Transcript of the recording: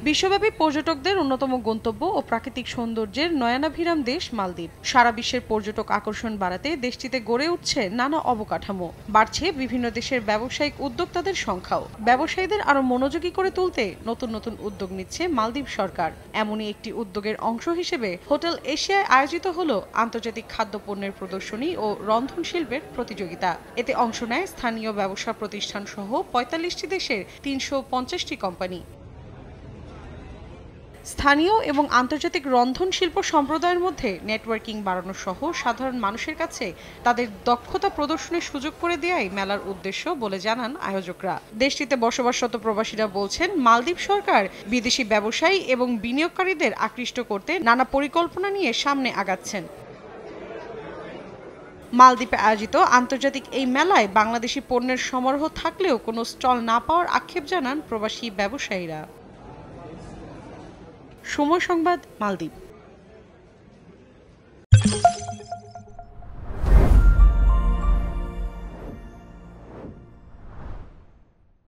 বিশ্বব্যাপী পর্যটকদের অন্যতম গন্তব্য ও প্রাকৃতিক সৌন্দর্যের নয়নাভিরাম দেশ মালদ্বীপ। সারা বিশ্বের পর্যটক আকর্ষণ বাড়াতে দেশটিতে গড়ে উঠছে নানা অবকাঠামো, বাড়ছে বিভিন্ন দেশের ব্যবসায়িক উদ্যোক্তাদের সংখ্যাও। ব্যবসায়ীদের আরও মনোযোগী করে তুলতে নতুন নতুন উদ্যোগ নিচ্ছে মালদ্বীপ সরকার। এমনই একটি উদ্যোগের অংশ হিসেবে হোটেল এশিয়ায় আয়োজিত হলো আন্তর্জাতিক খাদ্যপণ্যের প্রদর্শনী ও রন্ধন শিল্পের প্রতিযোগিতা। এতে অংশ নেয় স্থানীয় ব্যবসা প্রতিষ্ঠান সহ ৪৫টি দেশের ৩৫০টি কোম্পানি। স্থানীয় এবং আন্তর্জাতিক রন্ধন শিল্প সম্প্রদায়ের মধ্যে নেটওয়ার্কিং বাড়ানো সহ সাধারণ মানুষের কাছে তাদের দক্ষতা প্রদর্শনের সুযোগ করে দেয়াই মেলার উদ্দেশ্য বলে জানান আয়োজকরা। দেশটিতে বসবাসরত প্রবাসীরা বলছেন, মালদ্বীপ সরকার বিদেশি ব্যবসায়ী এবং বিনিয়োগকারীদের আকৃষ্ট করতে নানা পরিকল্পনা নিয়ে সামনে আগাচ্ছেন। মালদ্বীপে আয়োজিত আন্তর্জাতিক এই মেলায় বাংলাদেশি পণ্যের সমারোহ থাকলেও কোনো স্টল না পাওয়ার আক্ষেপ জানান প্রবাসী ব্যবসায়ীরা। সময় সংবাদ, মালদ্বীপ।